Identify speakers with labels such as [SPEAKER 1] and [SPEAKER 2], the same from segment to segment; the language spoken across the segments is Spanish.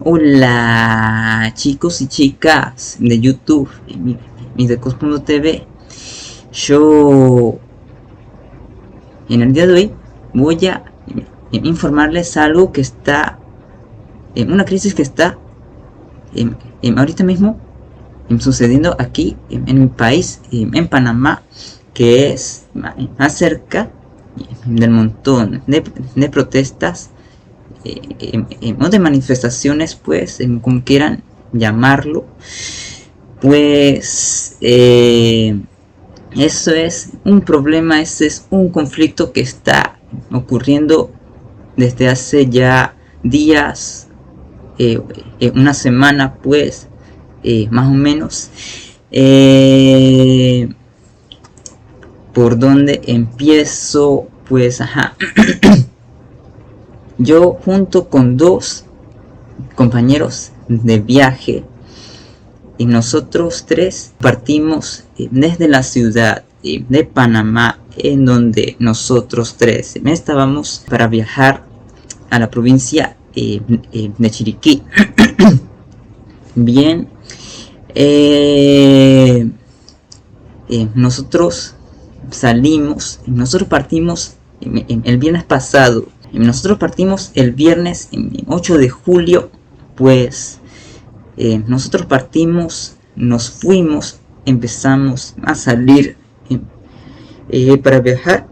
[SPEAKER 1] Hola chicos y chicas de YouTube y de Cos.tv. Yo en el día de hoy voy a informarles algo que está en una crisis que está ahorita mismo sucediendo aquí en mi país, en Panamá, que es acerca del montón de protestas o de manifestaciones, pues, como quieran llamarlo, pues eso es un problema, ese es un conflicto que está ocurriendo desde hace ya días, una semana, pues, más o menos. ¿Por dónde empiezo? Pues, ajá. Yo junto con dos compañeros de viaje y nosotros tres partimos desde la ciudad de Panamá, en donde nosotros tres estábamos para viajar a la provincia de Chiriquí. Bien, nosotros partimos el viernes pasado. Nosotros partimos el viernes 8 de julio, pues nosotros partimos, nos fuimos, empezamos a salir para viajar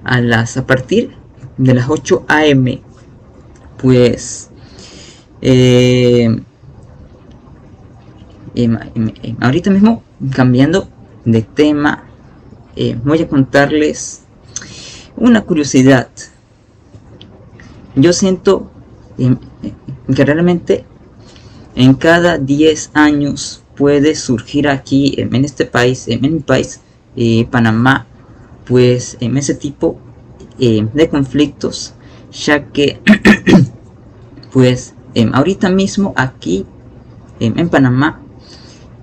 [SPEAKER 1] a partir de las 8 am. Pues ahorita mismo, cambiando de tema, voy a contarles una curiosidad. Yo siento que realmente en cada 10 años puede surgir aquí en este país, en mi país, Panamá, pues en ese tipo de conflictos, ya que pues ahorita mismo aquí en Panamá,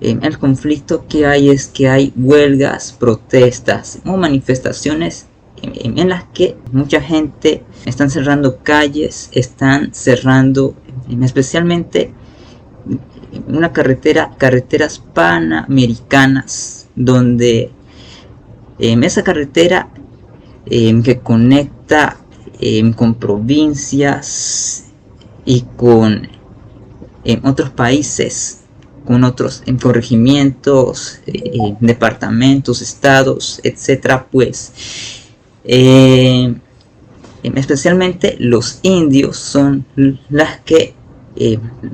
[SPEAKER 1] el conflicto que hay es que hay huelgas, protestas o manifestaciones en las que mucha gente están cerrando calles, están cerrando especialmente carreteras panamericanas, donde esa carretera que conecta con provincias y con otros países, con otros corregimientos, departamentos, estados, etcétera, pues especialmente los indios son las que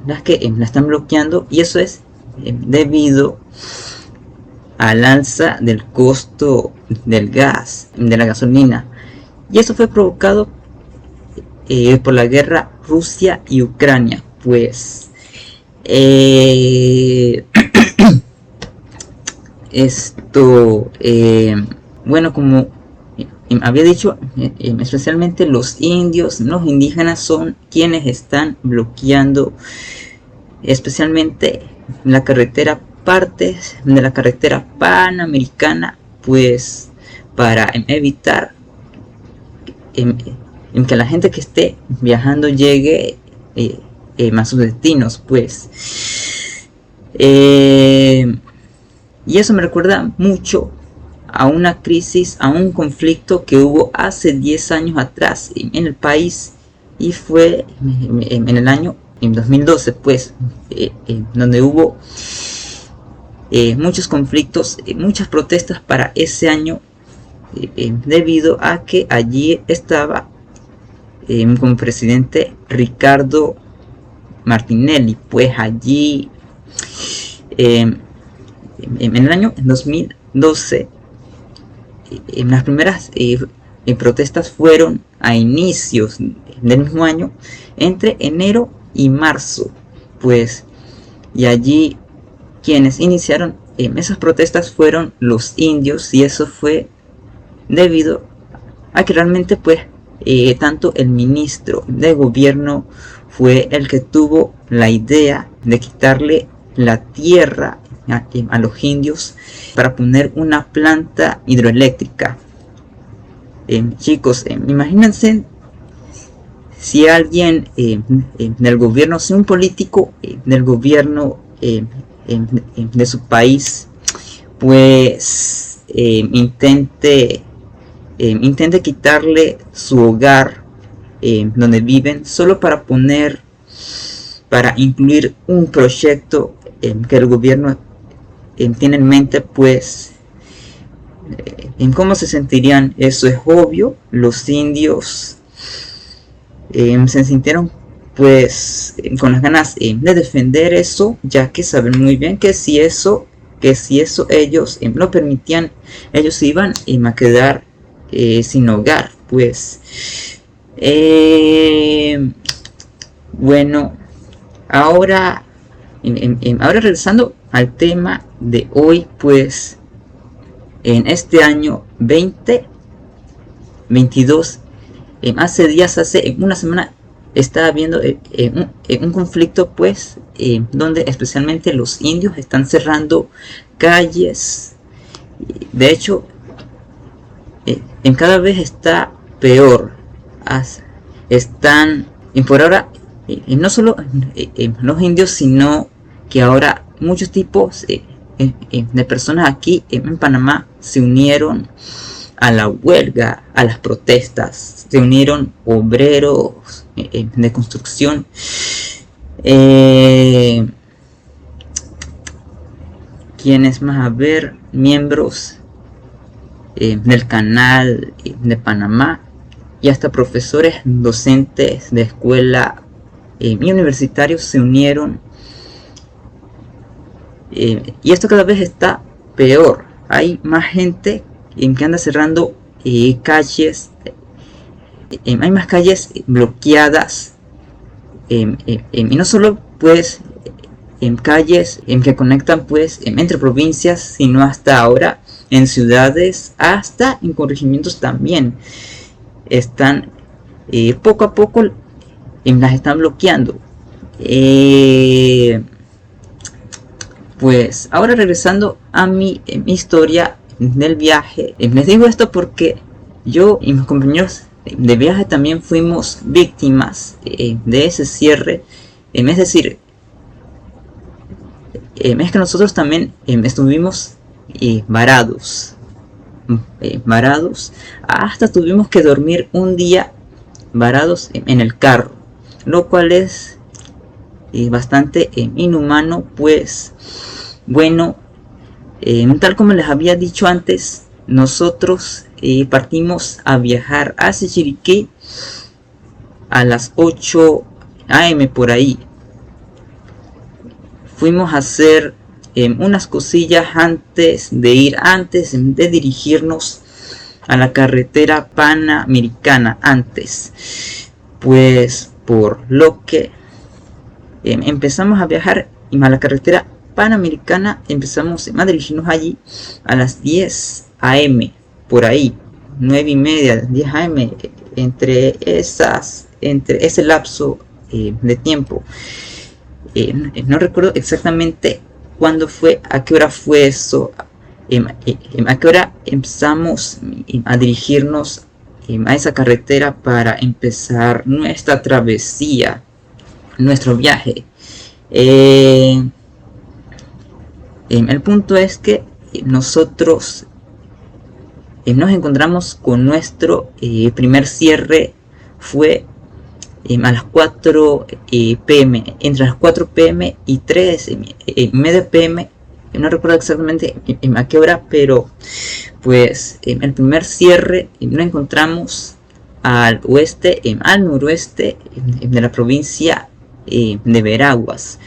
[SPEAKER 1] la están bloqueando, y eso es debido al alza del costo del gas, de la gasolina, y eso fue provocado por la guerra Rusia y Ucrania. Pues esto, bueno, como había dicho, especialmente los indios, los indígenas son quienes están bloqueando especialmente partes de la carretera panamericana, pues para evitar que la gente que esté viajando llegue a sus destinos, pues y eso me recuerda mucho a una crisis, a un conflicto que hubo hace 10 años atrás en el país, y fue en el año 2012, pues donde hubo muchos conflictos, muchas protestas para ese año, debido a que allí estaba como presidente Ricardo Martinelli. Pues allí en el año 2012 las primeras protestas fueron a inicios del mismo año, entre enero y marzo, pues, y allí quienes iniciaron esas protestas fueron los indios, y eso fue debido a que realmente, pues, tanto el ministro de gobierno fue el que tuvo la idea de quitarle la tierra a los indios para poner una planta hidroeléctrica. Chicos, imagínense si alguien del gobierno, si un político del gobierno de su país, pues intente quitarle su hogar donde viven, solo para incluir un proyecto que el gobierno tiene en mente, pues en cómo se sentirían. Eso es obvio. Los indios se sintieron pues con las ganas de defender eso, ya que saben muy bien que si eso ellos lo permitían, ellos se iban a quedar sin hogar. Pues bueno, ahora regresando al tema de hoy, pues en este año 2022, hace días, hace una semana, estaba viendo un conflicto, pues donde especialmente los indios están cerrando calles. De hecho, en cada vez está peor. Están por ahora no solo los indios, sino que ahora muchos tipos de personas aquí en Panamá se unieron a la huelga, a las protestas. Se unieron obreros de construcción, quienes más, a ver, miembros del canal de Panamá, y hasta profesores, docentes de escuela y universitarios se unieron. Y esto cada vez está peor. Hay más gente que anda cerrando calles. Hay más calles bloqueadas. Y no solo pues en calles que conectan pues entre provincias, sino hasta ahora en ciudades, hasta en corregimientos también. Están poco a poco las están bloqueando. Pues ahora regresando a mi historia del viaje, les digo esto porque yo y mis compañeros de viaje también fuimos víctimas de ese cierre. Es decir, es que nosotros también estuvimos varados, hasta tuvimos que dormir un día varados en el carro, lo cual es bastante inhumano. Pues bueno, tal como les había dicho antes, nosotros partimos a viajar hacia Chiriquí a las 8 AM por ahí. Fuimos a hacer unas cosillas antes de dirigirnos a la carretera panamericana. Pues por lo que empezamos a viajar a la carretera panamericana, empezamos a dirigirnos allí a las 10 AM por ahí, 9 y media, 10 AM, entre ese lapso de tiempo. No recuerdo exactamente cuándo fue, a qué hora fue eso, a qué hora empezamos a dirigirnos a esa carretera para empezar nuestra travesía, nuestro viaje. El punto es que nosotros nos encontramos con nuestro primer cierre. Fue a las 4 PM, entre las 4 PM y 3 media PM. No recuerdo exactamente a qué hora, pero pues el primer cierre nos encontramos al noroeste de la provincia de Veraguas.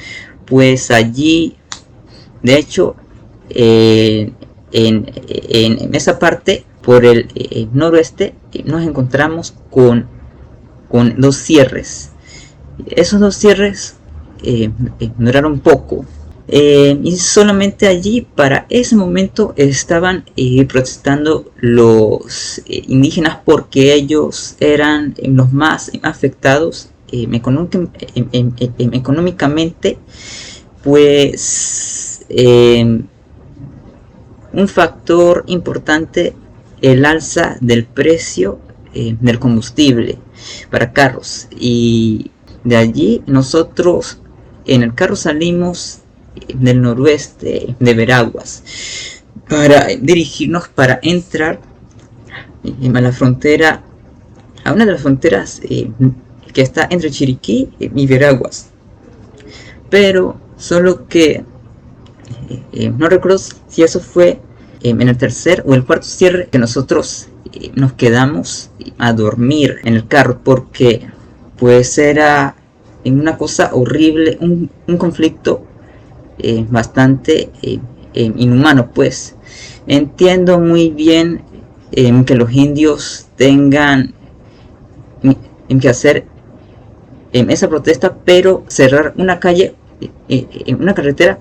[SPEAKER 1] Pues allí, de hecho, en esa parte, por el noroeste, nos encontramos con dos cierres. Esos dos cierres duraron poco. Y solamente allí, para ese momento, estaban protestando los indígenas, porque ellos eran los más afectados económicamente. Pues un factor importante, el alza del precio del combustible. para carros. Y de allí nosotros en el carro salimos del noroeste de Veraguas para dirigirnos para entrar a la frontera, a una de las fronteras que está entre Chiriquí y Veraguas. Pero solo que no recuerdo si eso fue en el tercer o el cuarto cierre que nosotros nos quedamos a dormir en el carro, porque pues era una cosa horrible, un conflicto bastante inhumano. Pues entiendo muy bien que los indios tengan que hacer esa protesta, pero cerrar una calle, una carretera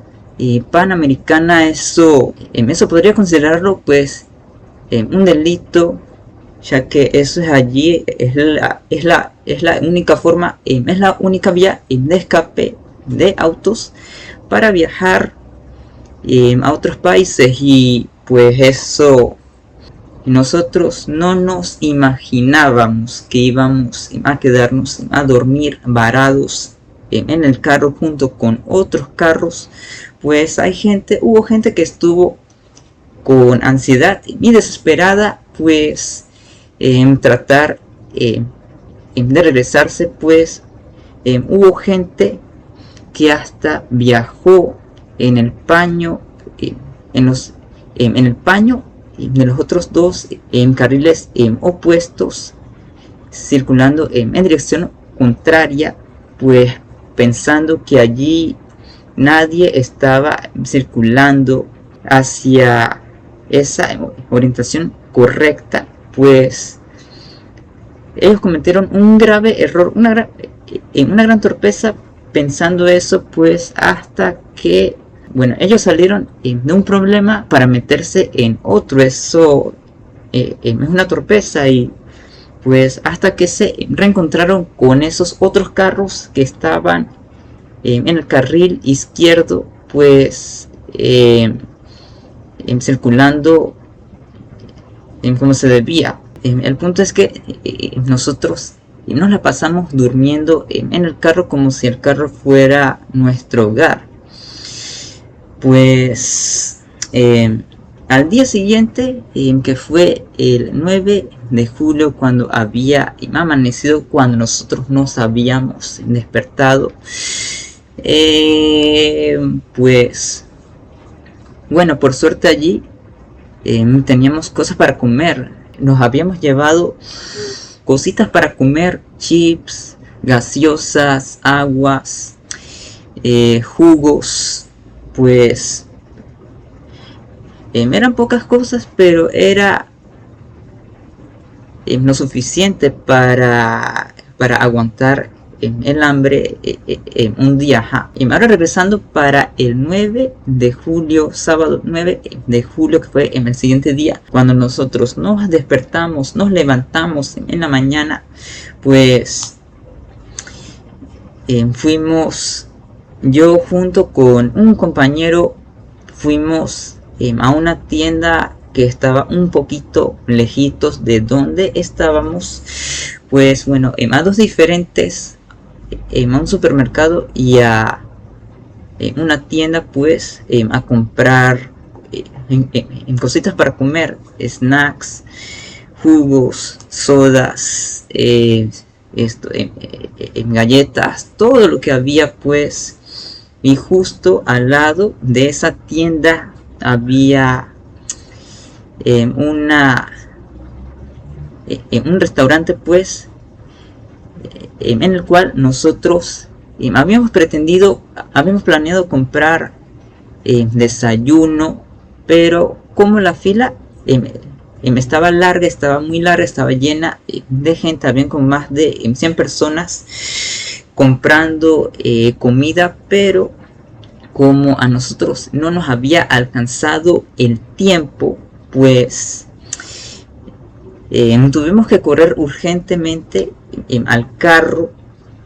[SPEAKER 1] panamericana, eso podría considerarlo pues un delito, ya que eso es allí, es la única forma, es la única vía de escape de autos para viajar a otros países. Y pues eso, nosotros no nos imaginábamos que íbamos a quedarnos a dormir varados en el carro junto con otros carros. Pues hubo gente que estuvo con ansiedad y desesperada, pues en tratar de regresarse. Pues hubo gente que hasta viajó en el paño, en el paño de los otros dos carriles opuestos, circulando en dirección contraria, pues pensando que allí nadie estaba circulando hacia esa orientación correcta. Pues ellos cometieron un grave error, una gran torpeza pensando eso, pues hasta que ellos salieron de un problema para meterse en otro. Eso es una torpeza. Y pues hasta que se reencontraron con esos otros carros que estaban en el carril izquierdo, pues circulando como se debía. El punto es que nosotros nos la pasamos durmiendo en el carro como si el carro fuera nuestro hogar. Pues al día siguiente, que fue el 9 de julio, cuando había amanecido, cuando nosotros nos habíamos despertado, pues bueno, por suerte allí teníamos cosas para comer. Nos habíamos llevado cositas para comer: chips, gaseosas, aguas, jugos. Pues eran pocas cosas, pero era lo suficiente para aguantar el hambre un día. Y ahora regresando para el 9 de julio, sábado 9 de julio, que fue en el siguiente día, cuando nosotros nos despertamos, nos levantamos en la mañana, pues fuimos, yo junto con un compañero, fuimos a una tienda que estaba un poquito lejitos de donde estábamos. Pues bueno, a dos diferentes, a un supermercado y a una tienda, pues a comprar cositas para comer, snacks, jugos, sodas, galletas, todo lo que había. Pues, y justo al lado de esa tienda había un restaurante, pues en el cual nosotros habíamos planeado comprar desayuno, pero como la fila estaba larga, estaba muy larga, estaba llena de gente, habían como más de 100 personas comprando comida, pero como a nosotros no nos había alcanzado el tiempo, pues tuvimos que correr urgentemente al carro,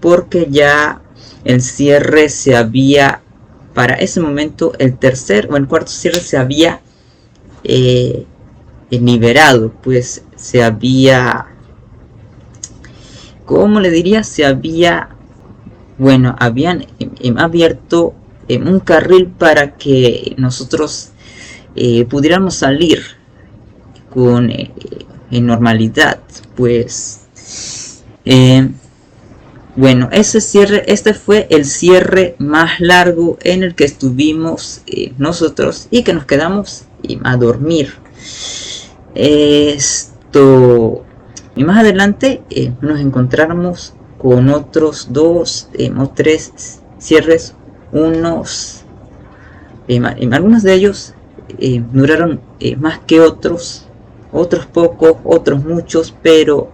[SPEAKER 1] porque ya el cierre se había, para ese momento el tercer o el cuarto cierre se había liberado, pues se había ¿cómo le diría? Habían abierto un carril para que nosotros pudiéramos salir con en normalidad. Pues este fue el cierre más largo en el que estuvimos nosotros, y que nos quedamos a dormir. Y más adelante nos encontramos con otros 2 o 3 cierres. Algunos de ellos duraron más que otros pocos, otros muchos, pero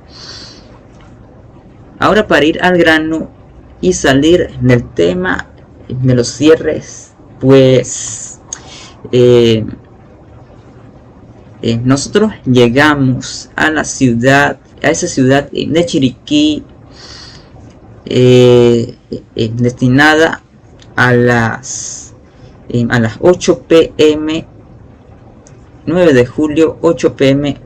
[SPEAKER 1] ahora, para ir al grano y salir del tema de los cierres, pues nosotros llegamos a esa ciudad de Chiriquí, destinada a las 8 p.m. 9 de julio, 8 p.m.,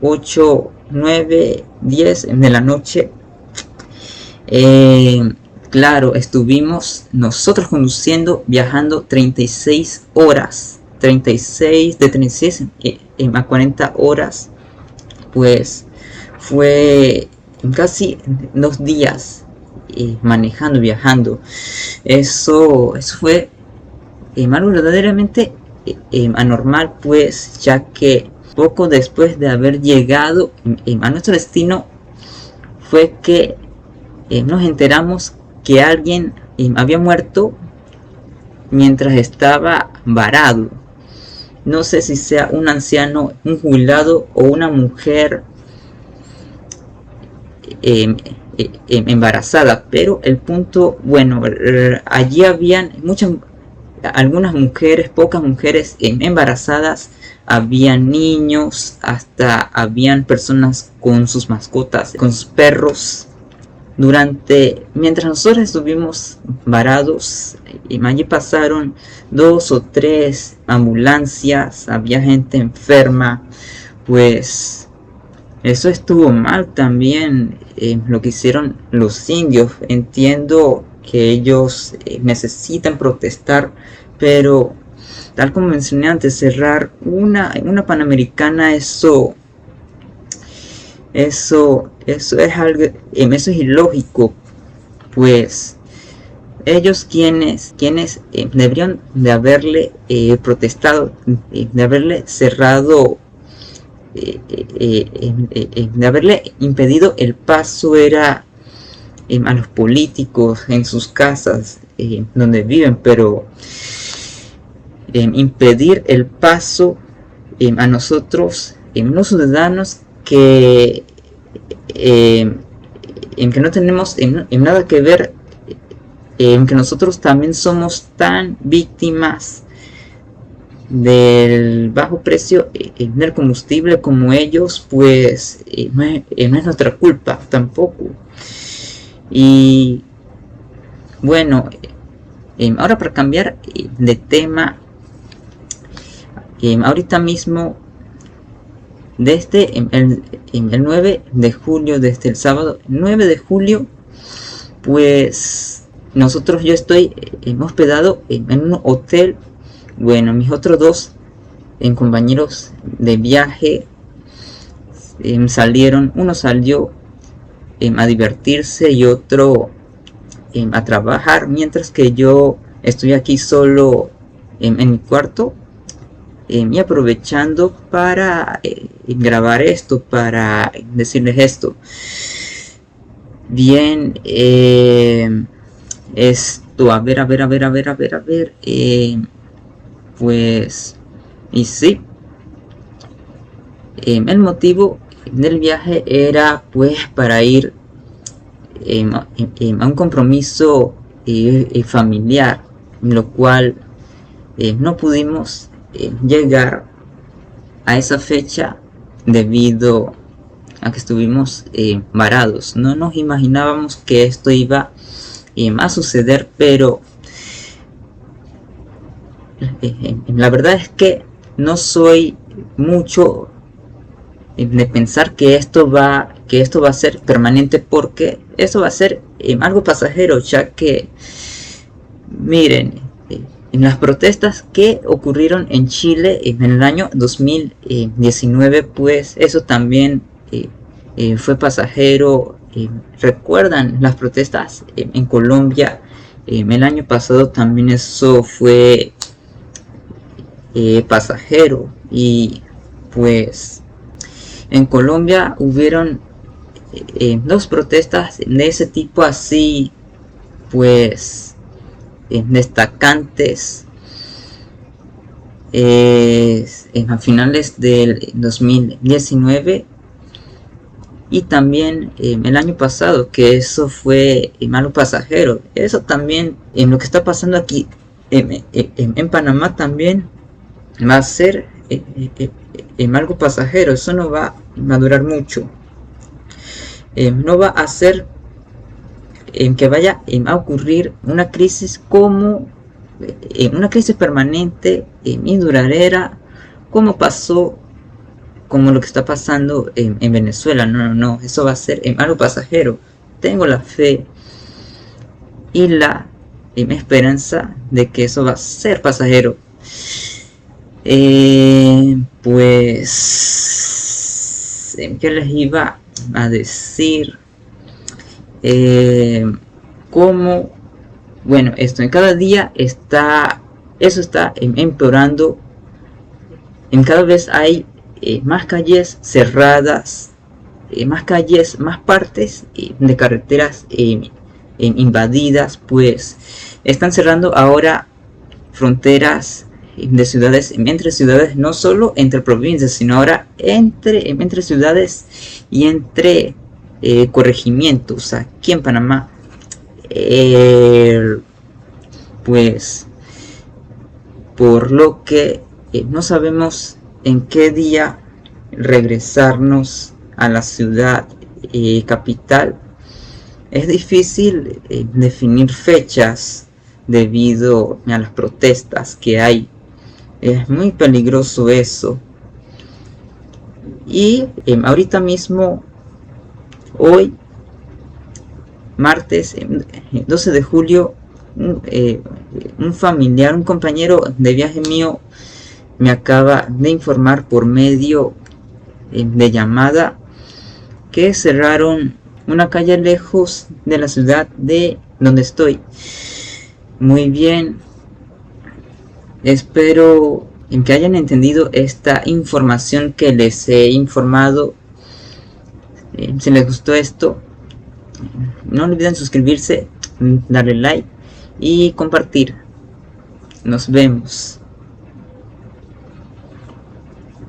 [SPEAKER 1] 8, 9, 10 de la noche. Claro, estuvimos nosotros conduciendo, viajando 36 horas, de 36 a 40 horas, pues fue casi 2 días manejando, viajando. Eso fue algo verdaderamente anormal, pues, ya que poco después de haber llegado a nuestro destino fue que nos enteramos que alguien había muerto mientras estaba varado. No sé si sea un anciano, un jubilado o una mujer embarazada, pero el punto, allí habían algunas mujeres, pocas mujeres embarazadas, habían niños, hasta habían personas con sus mascotas, con sus perros. Mientras nosotros estuvimos varados, allí pasaron 2 o 3 ambulancias, había gente enferma. Pues eso estuvo mal también, lo que hicieron los indios. Entiendo que ellos necesitan protestar, pero tal como mencioné antes, cerrar una Panamericana, eso es algo, eso es ilógico. Pues ellos quienes deberían de haberle protestado, de haberle cerrado, de haberle impedido el paso, era a los políticos en sus casas donde viven, pero impedir el paso a nosotros, los ciudadanos que no tenemos nada que ver, que nosotros también somos tan víctimas del bajo precio del combustible como ellos, pues no es nuestra culpa tampoco. Y bueno, ahora, para cambiar de tema, ahorita mismo, desde el 9 de julio, desde el sábado 9 de julio, pues yo estoy hospedado en un hotel. Bueno, mis otros 2 compañeros de viaje salieron. Uno salió a divertirse y otro a trabajar, mientras que yo estoy aquí solo en mi cuarto, y aprovechando para grabar esto, para decirles esto. Bien, esto, a ver, pues, y sí, el motivo del viaje era, pues, para ir a un compromiso familiar, lo cual no pudimos llegar a esa fecha debido a que estuvimos varados. No nos imaginábamos que esto iba a suceder, pero la verdad es que no soy mucho de pensar que esto va a ser permanente, porque esto va a ser algo pasajero, ya que miren, en las protestas que ocurrieron en Chile en el año 2019, pues eso también fue pasajero. ¿Recuerdan las protestas en Colombia? El año pasado también eso fue pasajero, y pues en Colombia hubieron dos protestas de ese tipo, así pues destacantes a finales del 2019, y también el año pasado, que eso fue algo pasajero. Eso también en lo que está pasando aquí en Panamá también va a ser algo pasajero. Eso no va a durar mucho. No va a ser que vaya a ocurrir una crisis como una crisis permanente y duradera, como pasó, como lo que está pasando en Venezuela. No, eso va a ser algo pasajero. Tengo la fe y la esperanza de que eso va a ser pasajero. Pues, ¿qué les iba a decir? Como, bueno, esto en cada día está empeorando. En cada vez hay más calles cerradas, más partes de carreteras invadidas, pues están cerrando ahora fronteras de ciudades, entre ciudades, no solo entre provincias, sino ahora entre ciudades y entre corregimientos aquí en Panamá. Pues por lo que no sabemos en qué día regresarnos a la ciudad capital. Es difícil definir fechas debido a las protestas que hay. Es muy peligroso eso. Y ahorita mismo, hoy, martes 12 de julio, un familiar, un compañero de viaje mío, me acaba de informar por medio de llamada que cerraron una calle lejos de la ciudad de donde estoy. Muy bien, espero que hayan entendido esta información que les he informado. Si les gustó esto, no olviden suscribirse, darle like y compartir. Nos vemos.